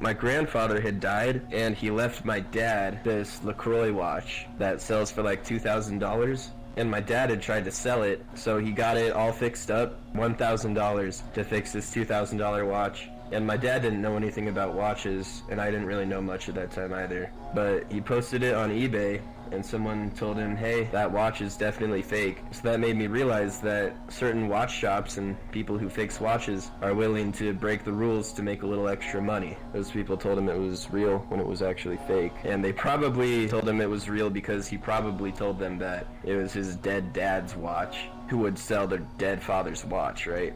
My grandfather had died, and he left my dad this LaCroix watch that sells for like $2,000. And my dad had tried to sell it, so he got it all fixed up, $1,000 to fix this $2,000 watch. And my dad didn't know anything about watches, and I didn't really know much at that time either. But he posted it on eBay, and someone told him, hey, that watch is definitely fake. So that made me realize that certain watch shops and people who fix watches are willing to break the rules to make a little extra money. Those people told him it was real when it was actually fake. And they probably told him it was real because he probably told them that it was his dead dad's watch. Who would sell their dead father's watch, right?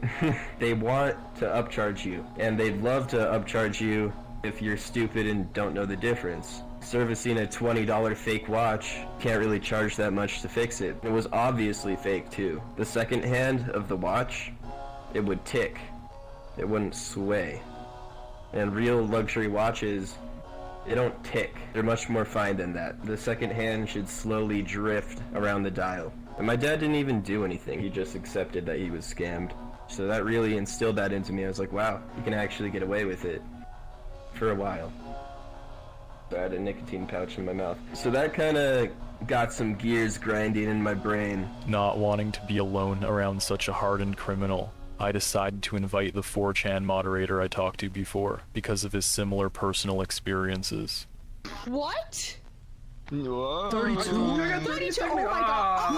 They want to upcharge you, and they'd love to upcharge you if you're stupid and don't know the difference. Servicing a $20 fake watch can't really charge that much to fix it. It was obviously fake too. The second hand of the watch, it would tick. It wouldn't sway. And real luxury watches, they don't tick. They're much more fine than that. The second hand should slowly drift around the dial. And my dad didn't even do anything. He just accepted that he was scammed. So that really instilled that into me. I was like, wow, you can actually get away with it. For a while. I had a nicotine pouch in my mouth. So that kind of got some gears grinding in my brain. Not wanting to be alone around such a hardened criminal, I decided to invite the 4chan moderator I talked to before because of his similar personal experiences. What? Whoa. 32? 32? Oh my god.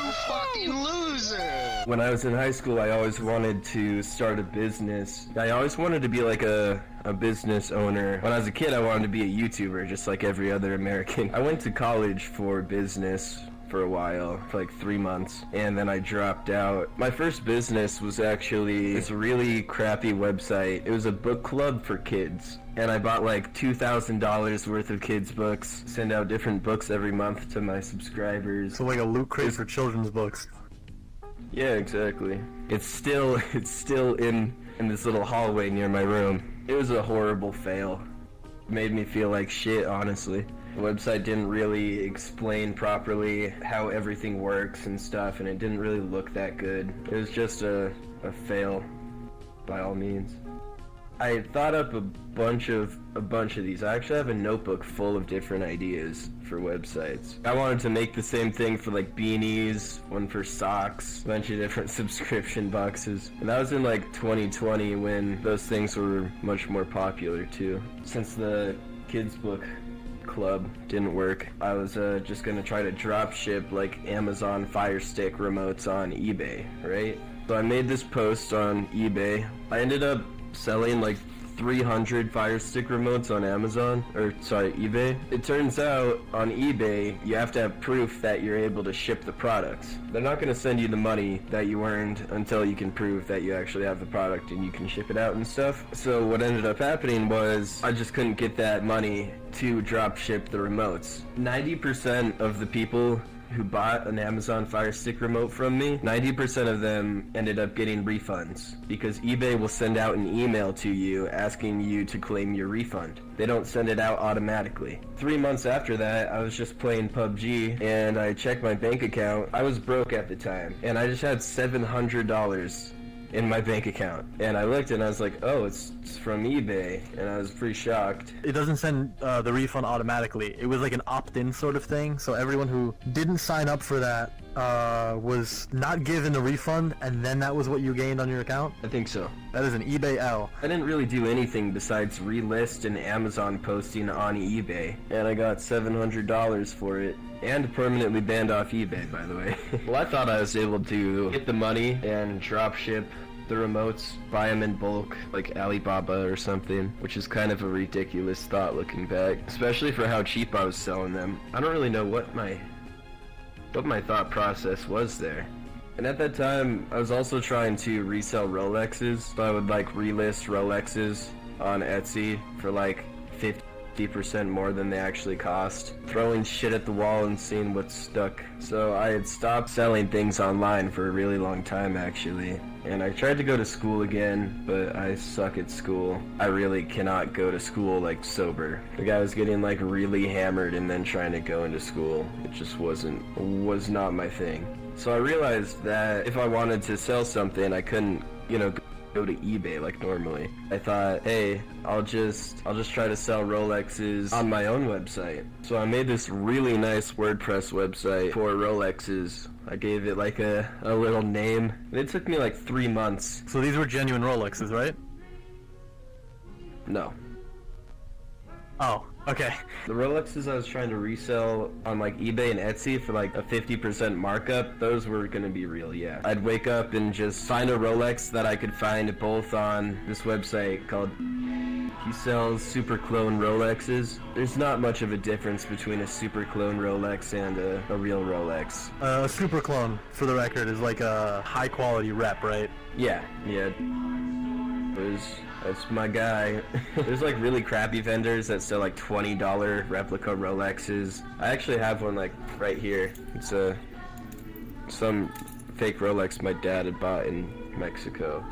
You fucking loser. When I was in high school, I always wanted to start a business. I always wanted to be like a business owner. When I was a kid, I wanted to be a YouTuber, just like every other American. I went to college for business for a while, for like 3 months, and then I dropped out. My first business was actually this really crappy website. It was a book club for kids, and I bought like $2,000 worth of kids' books, send out different books every month to my subscribers. So like a loot crate for children's books. Yeah, exactly. It's still in this little hallway near my room. It was a horrible fail. It made me feel like shit, honestly. The website didn't really explain properly how everything works and stuff, and it didn't really look that good. It was just a fail, by all means. I thought up a bunch of these. I actually have a notebook full of different ideas for websites. I wanted to make the same thing for like beanies, one for socks, a bunch of different subscription boxes. And that was in like 2020 when those things were much more popular too. Since the kids book club didn't work, I was just gonna try to drop ship like Amazon Fire Stick remotes on eBay, right? So I made this post on eBay. I ended up selling like 300 Fire Stick remotes on eBay. It turns out on eBay you have to have proof that you're able to ship the products. They're not going to send you the money that you earned until you can prove that you actually have the product and you can ship it out and stuff. So what ended up happening was I just couldn't get that money to drop ship the remotes. 90% of the people who bought an Amazon Fire Stick remote from me, 90% of them ended up getting refunds because eBay will send out an email to you asking you to claim your refund. They don't send it out automatically. 3 months after that, I was just playing PUBG and I checked my bank account. I was broke at the time and I just had $700 in my bank account. And I looked and I was like, oh, it's from eBay. And I was pretty shocked. It doesn't send the refund automatically. It was like an opt-in sort of thing. So everyone who didn't sign up for that was not given a refund, and then that was what you gained on your account? I think so. That is an eBay L. I didn't really do anything besides relist an Amazon posting on eBay. And I got $700 for it. And permanently banned off eBay, by the way. Well, I thought I was able to get the money and drop ship the remotes, buy them in bulk, like Alibaba or something, which is kind of a ridiculous thought looking back, especially for how cheap I was selling them. I don't really know what my thought process was there. And at that time, I was also trying to resell Rolexes, so I would like relist Rolexes on Etsy for like 50% more than they actually cost, throwing shit at the wall and seeing what stuck. So I had stopped selling things online for a really long time actually, and I tried to go to school again, but I suck at school. I really cannot go to school like sober. The guy was getting like really hammered and then trying to go into school. It just was not my thing. So I realized that if I wanted to sell something, I couldn't, go to eBay like normally. I thought, hey, I'll just try to sell Rolexes on my own website. So I made this really nice WordPress website for Rolexes. I gave it like a little name. And it took me like 3 months. So these were genuine Rolexes, right? No. Oh, okay. The Rolexes I was trying to resell on like eBay and Etsy for like a 50% markup, those were gonna be real, yeah. I'd wake up and just find a Rolex that I could find both on this website called... He sells super clone Rolexes. There's not much of a difference between a super clone Rolex and a real Rolex. A super clone, for the record, is like a high quality rep, right? Yeah. That's my guy. There's like really crappy vendors that sell like $20 replica Rolexes. I actually have one like right here. It's some fake Rolex my dad had bought in Mexico.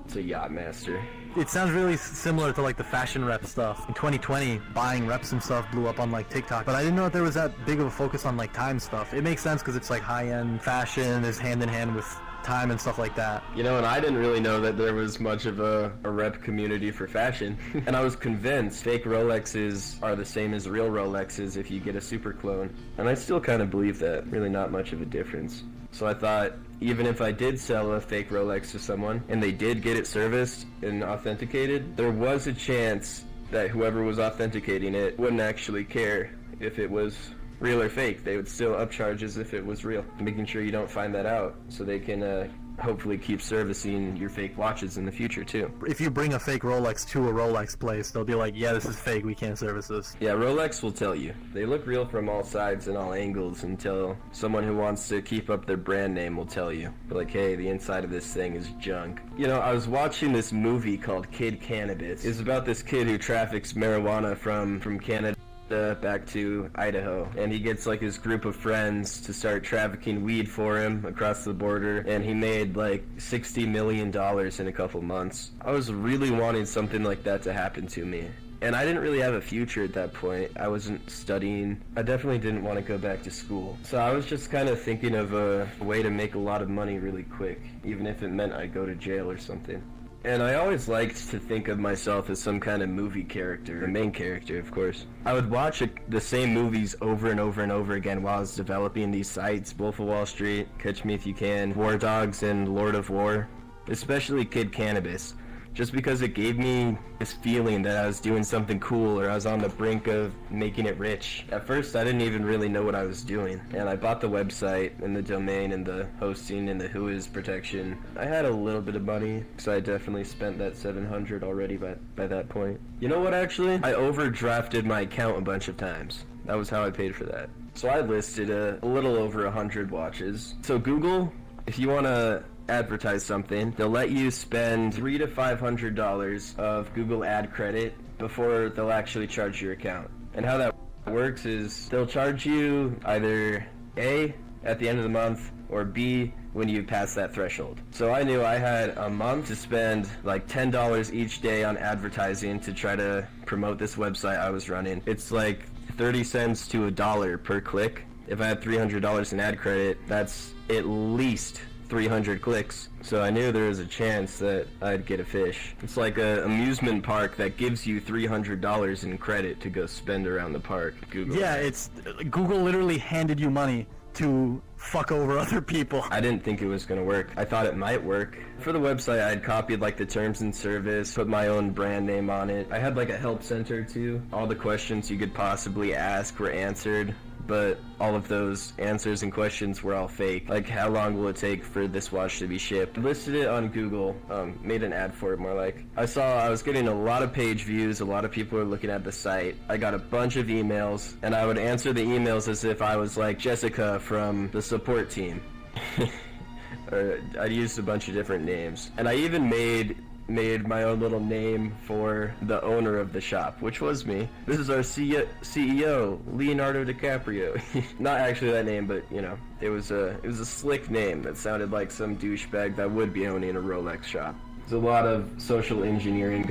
It's a Yachtmaster. It sounds really similar to like the fashion rep stuff. In 2020, buying reps and stuff blew up on like TikTok, but I didn't know that there was that big of a focus on like time stuff. It makes sense because it's like high-end fashion is hand in hand with time and stuff like that. You know, and I didn't really know that there was much of a rep community for fashion. And I was convinced fake Rolexes are the same as real Rolexes if you get a super clone. And I still kind of believe that. Really not much of a difference. So I thought, even if I did sell a fake Rolex to someone, and they did get it serviced and authenticated, there was a chance that whoever was authenticating it wouldn't actually care if it was real or fake. They would still upcharge as if it was real, making sure you don't find that out so they can hopefully keep servicing your fake watches in the future too. If you bring a fake Rolex to a Rolex place, they'll be like, yeah, this is fake, we can't service this. Yeah, Rolex will tell you. They look real from all sides and all angles until someone who wants to keep up their brand name will tell you. They're like, hey, the inside of this thing is junk. You know, I was watching this movie called Kid Cannabis. It's about this kid who traffics marijuana from Canada back to Idaho, and he gets like his group of friends to start trafficking weed for him across the border, and he made like $60 million in a couple months. I was really wanting something like that to happen to me. And I didn't really have a future at that point. I wasn't studying. I definitely didn't want to go back to school. So I was just kind of thinking of a way to make a lot of money really quick, even if it meant I'd go to jail or something. And I always liked to think of myself as some kind of movie character, the main character, of course. I would watch the same movies over and over and over again while I was developing these sites, Wolf of Wall Street, Catch Me If You Can, War Dogs, and Lord of War, especially Kid Cannabis, just because it gave me this feeling that I was doing something cool or I was on the brink of making it rich. At first, I didn't even really know what I was doing, and I bought the website and the domain and the hosting and the whois protection. I had a little bit of money, so I definitely spent that $700 already by that point. You know what, actually? I overdrafted my account a bunch of times. That was how I paid for that. So I listed a little over 100 watches. So Google, if you want to advertise something, they'll let you spend $300 to $500 of Google ad credit before they'll actually charge your account. And how that works is they'll charge you either A, at the end of the month, or B, when you pass that threshold. So I knew I had a month to spend like $10 each day on advertising to try to promote this website I was running. It's like 30 cents to $1 per click. If I had $300 in ad credit, that's at least 300 clicks, so I knew there was a chance that I'd get a fish. It's like an amusement park that gives you $300 in credit to go spend around the park. Google. Yeah, it's Google literally handed you money to fuck over other people. I didn't think it was gonna work. I thought it might work. For the website, I'd copied like the terms and service, put my own brand name on it. I had like a help center too. All the questions you could possibly ask were answered, but all of those answers and questions were all fake. Like, how long will it take for this watch to be shipped? Listed it on Google, made an ad for it more like. I saw I was getting a lot of page views, a lot of people were looking at the site. I got a bunch of emails, and I would answer the emails as if I was like Jessica from the support team. Or I used a bunch of different names. And I even made my own little name for the owner of the shop, which was me. This is our CEO, Leonardo DiCaprio. Not actually that name, but you know, it was a slick name that sounded like some douchebag that would be owning a Rolex shop. There's a lot of social engineering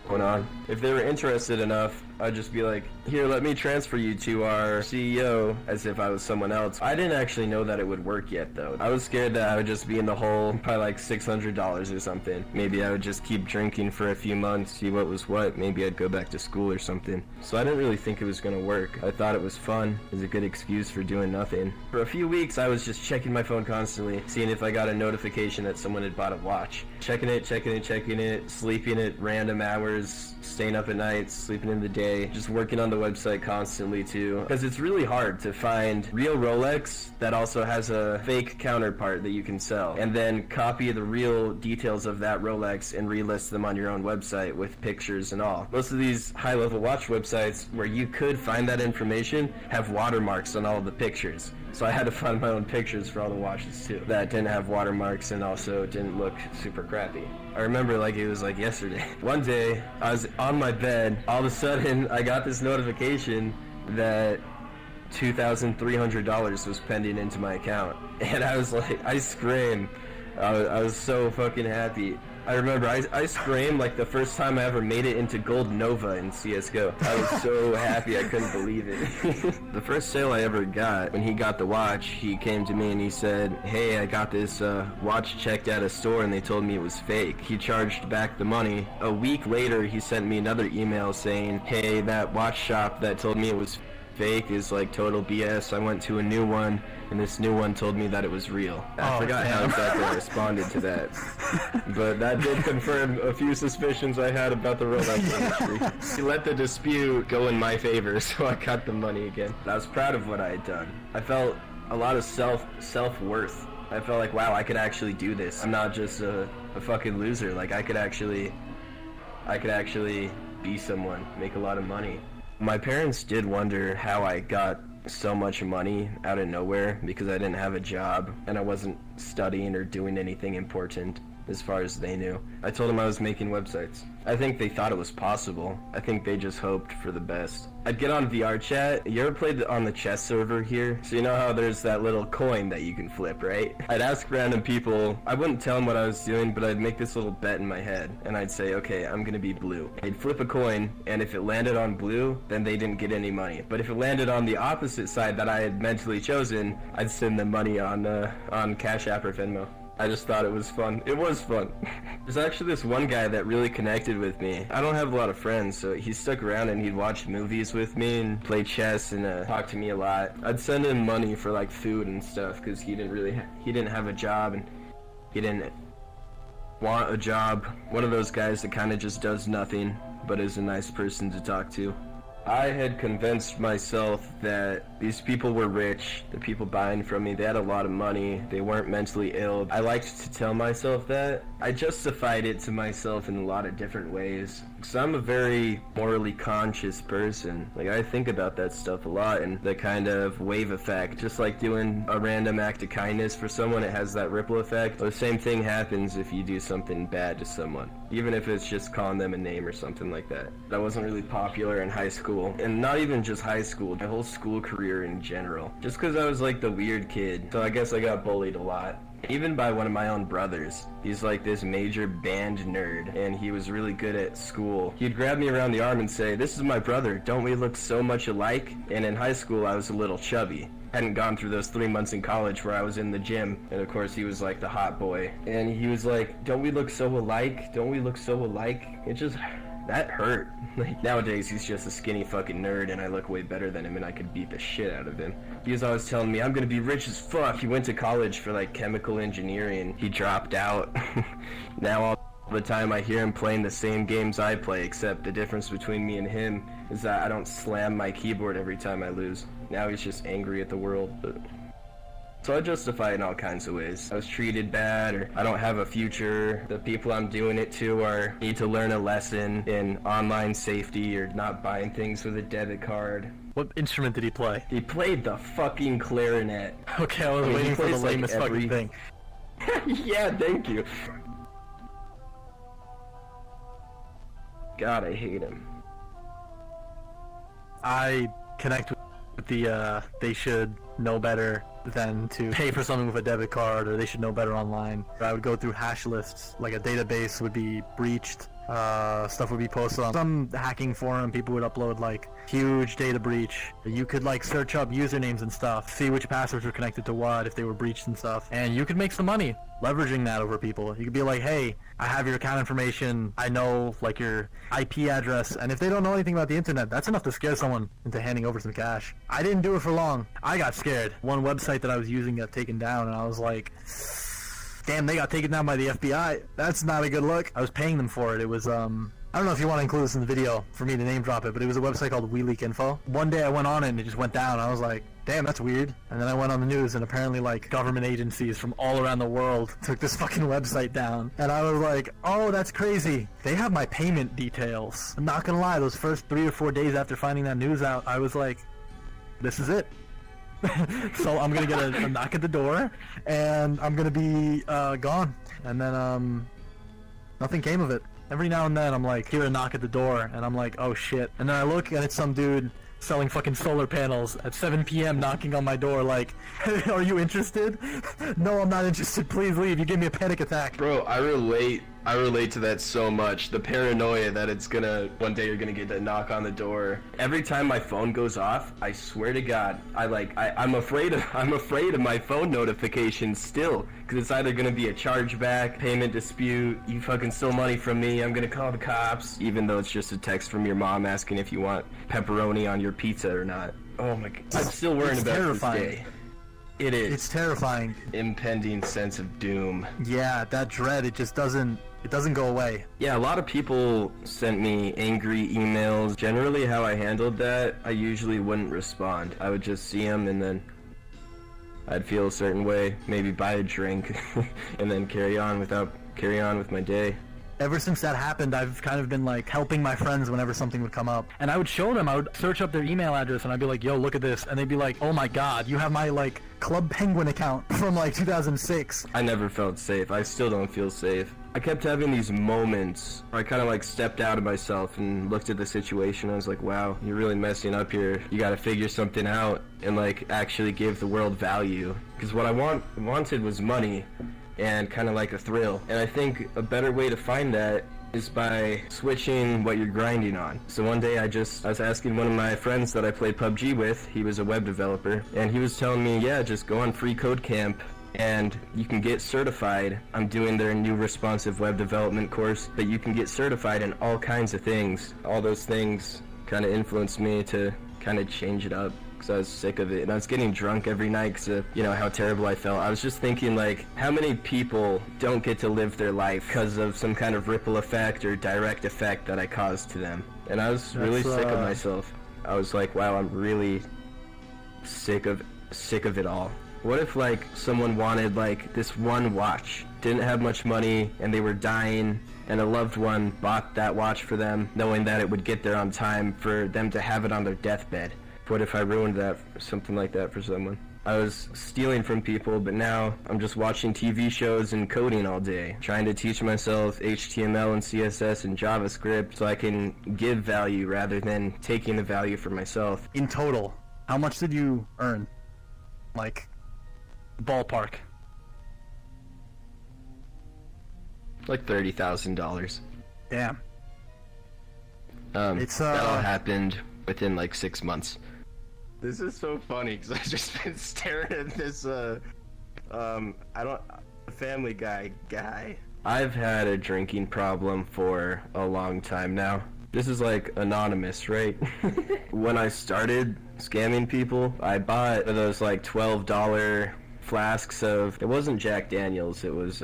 going going on. If they were interested enough, I'd just be like, here, let me transfer you to our CEO, as if I was someone else. I didn't actually know that it would work yet, though. I was scared that I would just be in the hole by like $600 or something. Maybe I would just keep drinking for a few months, see what was what. Maybe I'd go back to school or something. So I didn't really think it was gonna work. I thought it was fun. It was a good excuse for doing nothing. For a few weeks, I was just checking my phone constantly, seeing if I got a notification that someone had bought a watch. Checking it, sleeping at random hours, staying up at night, sleeping in the day, just working on the website constantly too. Because it's really hard to find real Rolex that also has a fake counterpart that you can sell, and then copy the real details of that Rolex and relist them on your own website with pictures and all. Most of these high-level watch websites where you could find that information have watermarks on all of the pictures. So I had to find my own pictures for all the watches too that didn't have watermarks and also didn't look super crappy. I remember like it was like yesterday. One day I was on my bed, all of a sudden I got this notification that $2,300 was pending into my account, and I was like, I screamed. I was so fucking happy. I remember I screamed like the first time I ever made it into Gold Nova in CSGO. I was so happy I couldn't believe it. The first sale I ever got, when he got the watch, he came to me and he said, hey, I got this watch checked at a store and they told me it was fake. He charged back the money. A week later, he sent me another email saying, hey, that watch shop that told me it was fake is like total BS. I went to a new one and this new one told me that it was real. I forgot how exactly I responded to that, but that did confirm a few suspicions I had about the Rolex industry. He let the dispute go in my favor, so I got the money again. I was proud of what I had done. I felt a lot of self-worth. I felt like, wow, I could actually do this. I'm not just a fucking loser. Like I could actually be someone, make a lot of money. My parents did wonder how I got so much money out of nowhere because I didn't have a job and I wasn't studying or doing anything important as far as they knew. I told them I was making websites. I think they thought it was possible. I think they just hoped for the best. I'd get on VRChat. You ever played on the chess server here? So you know how there's that little coin that you can flip, right? I'd ask random people. I wouldn't tell them what I was doing, but I'd make this little bet in my head. And I'd say, okay, I'm gonna be blue. I'd flip a coin, and if it landed on blue, then they didn't get any money. But if it landed on the opposite side that I had mentally chosen, I'd send them money on Cash App or Venmo. I just thought it was fun. It was fun. There's actually this one guy that really connected with me. I don't have a lot of friends, so he stuck around and he'd watch movies with me and play chess and talk to me a lot. I'd send him money for like food and stuff because he didn't have a job and he didn't want a job. One of those guys that kind of just does nothing but is a nice person to talk to. I had convinced myself that these people were rich, the people buying from me, they had a lot of money, they weren't mentally ill. I liked to tell myself that. I justified it to myself in a lot of different ways. Because I'm a very morally conscious person. Like, I think about that stuff a lot, and the kind of wave effect. Just like doing a random act of kindness for someone, it has that ripple effect. The same thing happens if you do something bad to someone. Even if it's just calling them a name or something like that. I wasn't really popular in high school. And not even just high school, my whole school career in general. Just because I was like the weird kid. So I guess I got bullied a lot. Even by one of my own brothers. He's like this major band nerd, and he was really good at school. He'd grab me around the arm and say, this is my brother, don't we look so much alike? And in high school, I was a little chubby. Hadn't gone through those 3 months in college where I was in the gym, and of course he was like the hot boy. And he was like, don't we look so alike? Don't we look so alike? It just... that hurt. Like, nowadays he's just a skinny fucking nerd and I look way better than him and I could beat the shit out of him. He was always telling me, I'm gonna be rich as fuck. He went to college for like chemical engineering. He dropped out. Now all the time I hear him playing the same games I play, except the difference between me and him is that I don't slam my keyboard every time I lose. Now he's just angry at the world. So I justify it in all kinds of ways. I was treated bad, or I don't have a future. The people I'm doing it to need to learn a lesson in online safety or not buying things with a debit card. What instrument did he play? He played the fucking clarinet. Okay, I was waiting for the lamest fucking thing. Yeah, thank you. God, I hate him. I connect with the, they should know better than to pay for something with a debit card, or they should know better online. I would go through hash lists, like a database would be breached, Stuff would be posted on some hacking forum. People would upload like huge data breach. You could like search up usernames and stuff, see which passwords were connected to what, if they were breached and stuff, and you could make some money leveraging that over people. You could be like, hey, I have your account information, I know like your IP address, and if they don't know anything about the internet, that's enough to scare someone into handing over some cash. I didn't do it for long. I got scared. One website that I was using got taken down, and I was like, damn, they got taken down by the FBI. That's not a good look. I was paying them for it. It was, I don't know if you want to include this in the video for me to name drop it, but it was a website called WeLeakInfo. One day I went on it and it just went down. I was like, damn, that's weird. And then I went on the news and apparently like government agencies from all around the world took this fucking website down. And I was like, oh, that's crazy. They have my payment details. I'm not gonna lie, those first 3 or 4 days after finding that news out, I was like, this is it. So I'm gonna get a knock at the door, and I'm gonna be gone. And then nothing came of it. Every now and then I'm like, hear a knock at the door, and I'm like, oh shit. And then I look, and it's some dude selling fucking solar panels at 7 p.m. knocking on my door like, hey, are you interested? No, I'm not interested. Please leave. You gave me a panic attack. Bro, I relate to that so much. The paranoia that it's gonna, one day you're gonna get that knock on the door. Every time my phone goes off, I swear to God, I'm afraid of my phone notifications still. Cause it's either gonna be a chargeback, payment dispute, you fucking stole money from me, I'm gonna call the cops. Even though it's just a text from your mom asking if you want pepperoni on your pizza or not. Oh my God, I'm still worrying about terrifying. this day. It is. It's terrifying. Impending sense of doom. Yeah, that dread, it just doesn't go away. Yeah, a lot of people sent me angry emails. Generally, how I handled that, I usually wouldn't respond. I would just see them and then I'd feel a certain way, maybe buy a drink, and then carry on with my day. Ever since that happened, I've kind of been like helping my friends whenever something would come up. And I would show them, I would search up their email address and I'd be like, yo, look at this. And they'd be like, oh my God, you have my like Club Penguin account from like 2006. I never felt safe. I still don't feel safe. I kept having these moments where I kind of like stepped out of myself and looked at the situation. I was like, wow, you're really messing up here. You gotta figure something out and like actually give the world value. Because what I wanted was money and kind of like a thrill. And I think a better way to find that is by switching what you're grinding on. So one day I was asking one of my friends that I played PUBG with, he was a web developer, and he was telling me, yeah, just go on Free Code Camp and you can get certified. I'm doing their new responsive web development course, but you can get certified in all kinds of things. All those things kind of influenced me to kind of change it up. I was sick of it, and I was getting drunk every night because of, you know, how terrible I felt. I was just thinking, like, how many people don't get to live their life because of some kind of ripple effect or direct effect that I caused to them? And I was really sick of myself. I was like, wow, I'm really sick of it all. What if, like, someone wanted, like, this one watch, didn't have much money, and they were dying, and a loved one bought that watch for them, knowing that it would get there on time for them to have it on their deathbed? What if I ruined that, something like that for someone? I was stealing from people, but now I'm just watching TV shows and coding all day, trying to teach myself HTML and CSS and JavaScript so I can give value rather than taking the value for myself. In total, how much did you earn? Like, ballpark. Like $30,000. Damn. That all happened within like 6 months. This is so funny because I've just been staring at this, Family guy. I've had a drinking problem for a long time now. This is like anonymous, right? When I started scamming people, I bought those like $12 flasks of, it wasn't Jack Daniels, it was,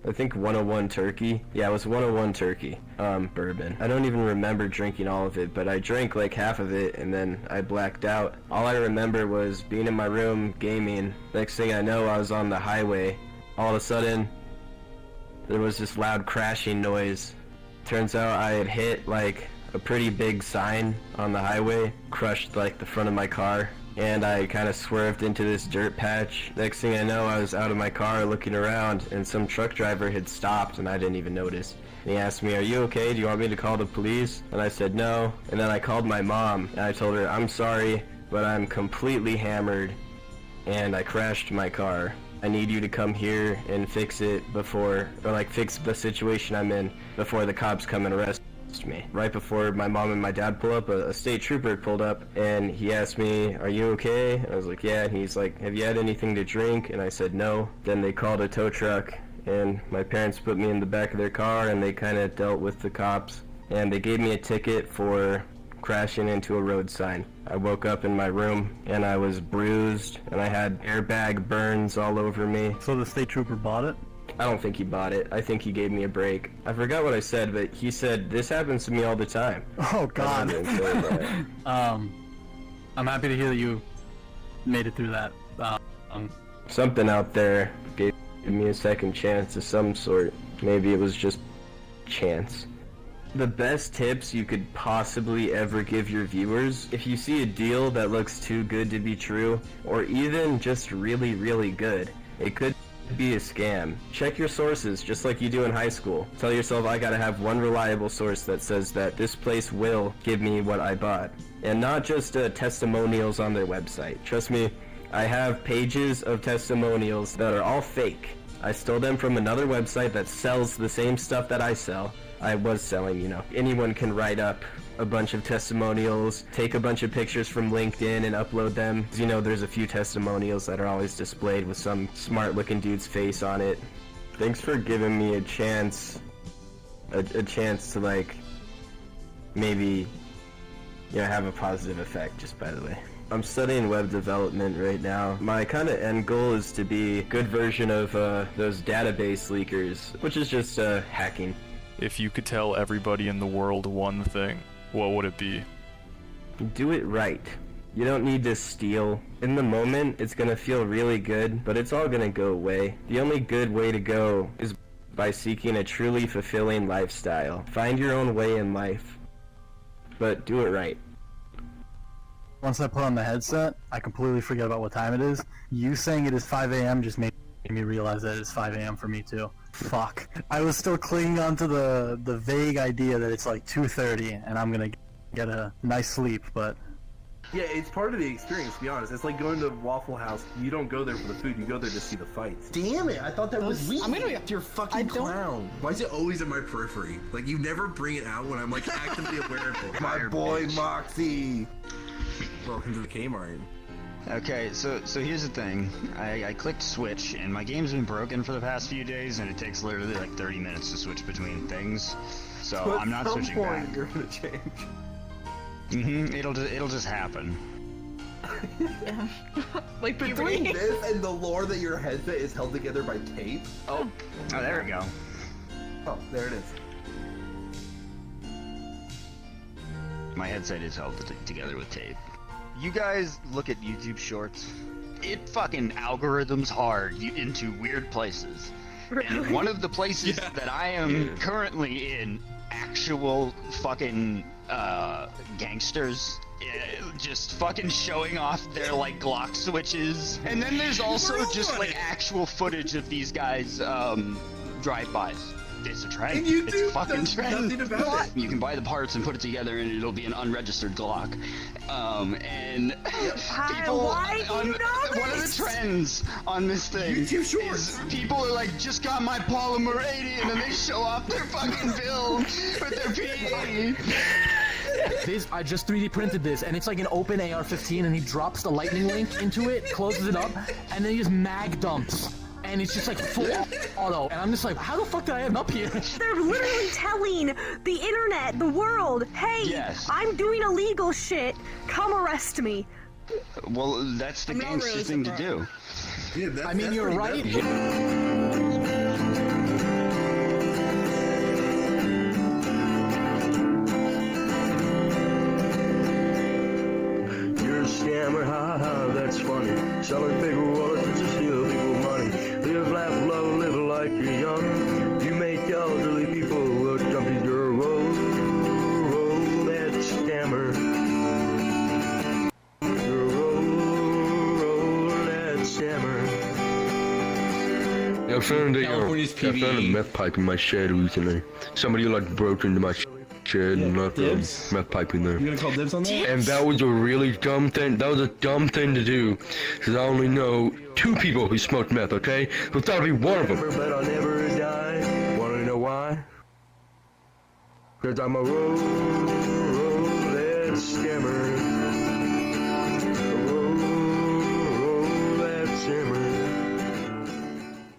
I think 101 Turkey. Yeah, it was 101 Turkey, bourbon. I don't even remember drinking all of it, but I drank like half of it and then I blacked out. All I remember was being in my room gaming. Next thing I know, I was on the highway. All of a sudden, there was this loud crashing noise. Turns out I had hit like a pretty big sign on the highway, crushed like the front of my car, and I kind of swerved into this dirt patch. Next thing I know, I was out of my car looking around, and some truck driver had stopped, and I didn't even notice. And he asked me, "Are you okay? Do you want me to call the police?" And I said no, and then I called my mom, and I told her, "I'm sorry, but I'm completely hammered, and I crashed my car." I need you to come here and fix it before, or like fix the situation I'm in before the cops come and arrest me. Right before my mom and my dad pull up, a state trooper pulled up and he asked me, "Are you okay?" And I was like, "Yeah." And he's like, "Have you had anything to drink?" And I said, "No." Then they called a tow truck and my parents put me in the back of their car and they kind of dealt with the cops and they gave me a ticket for crashing into a road sign. I woke up in my room and I was bruised and I had airbag burns all over me. So the state trooper bought it? I don't think he bought it. I think he gave me a break. I forgot what I said, but he said, "This happens to me all the time." Oh God. I didn't say that. I'm happy to hear that you made it through that. Something out there gave me a second chance of some sort. Maybe it was just chance. The best tips you could possibly ever give your viewers: if you see a deal that looks too good to be true, or even just really, really good, it could be a scam. Check your sources just like you do in high school. Tell yourself, I gotta have one reliable source that says that this place will give me what I bought. And not just testimonials on their website. Trust me, I have pages of testimonials that are all fake. I stole them from another website that sells the same stuff that I sell. I was selling, you know. Anyone can write up a bunch of testimonials, take a bunch of pictures from LinkedIn and upload them. You know, there's a few testimonials that are always displayed with some smart-looking dude's face on it. Thanks for giving me a chance to, like, maybe, you know, have a positive effect, just by the way. I'm studying web development right now. My kind of end goal is to be a good version of those database leakers, which is just hacking. If you could tell everybody in the world one thing, what would it be? Do it right. You don't need to steal. In the moment, it's gonna feel really good, but it's all gonna go away. The only good way to go is by seeking a truly fulfilling lifestyle. Find your own way in life, but do it right. Once I put on the headset, I completely forget about what time it is. You saying it is 5 a.m. just made me realize that it's 5 a.m. for me too. Fuck. I was still clinging on to the vague idea that it's like 2:30 and I'm gonna get a nice sleep, but... Yeah, it's part of the experience, to be honest. It's like going to Waffle House. You don't go there for the food, you go there to see the fights. Damn it, I thought that was weak. I'm gonna be. You're fucking clown. Why is it always in my periphery? Like, you never bring it out when I'm, like, actively aware of it. My boy, Moxie. Welcome to the Kmart. Okay, so here's the thing. I clicked switch, and my game's been broken for the past few days, and it takes literally like 30 minutes to switch between things. So I'm not switching back. You're gonna change. It'll just happen. Like Between puberty. this and the lore that your headset is held together by tape. Oh, there we go. Oh, there it is. My headset is held together with tape. You guys look at YouTube Shorts. It fucking algorithms hard you into weird places. And one of the places that I am currently in, actual fucking gangsters just fucking showing off their like Glock switches. And then there's also just like actual footage of these guys drive-bys. It's a trend. And you it's do a fucking trend. nothing about it. You can buy the parts and put it together, and it'll be an unregistered Glock. And people why do you know one of the trends on this thing YouTube Shorts. is people are like, just got my Polymer 80, and then they show off their fucking build with their P80. This, I just 3D printed this, and it's like an open AR-15, and he drops the lightning link into it, closes it up, and then he just mag dumps. And it's just like full auto, and I'm just like, how the fuck did I end up here? They're literally telling the internet, the world, hey, Yes. I'm doing illegal shit, come arrest me. Well, that's the gangster thing to do. Yeah, that's, I mean, you're right. You're a scammer, ha ha, that's funny. Selling paper wallets to steal people's money. Live, laugh, love, live like you're young. You make elderly people jump in your road, that scammer. Your road, that scammer. I found a meth pipe in my shed recently. Somebody like broke into my Chad, Yeah, not dibs? meth piping there. You gonna call dibs on that? And that was a really dumb thing. That was a dumb thing to do, because I only know 2 people who smoked meth. Okay, so that'll be one of them. But I'll never die. Wanna know why? Cause I'm a road scammer. A road scammer.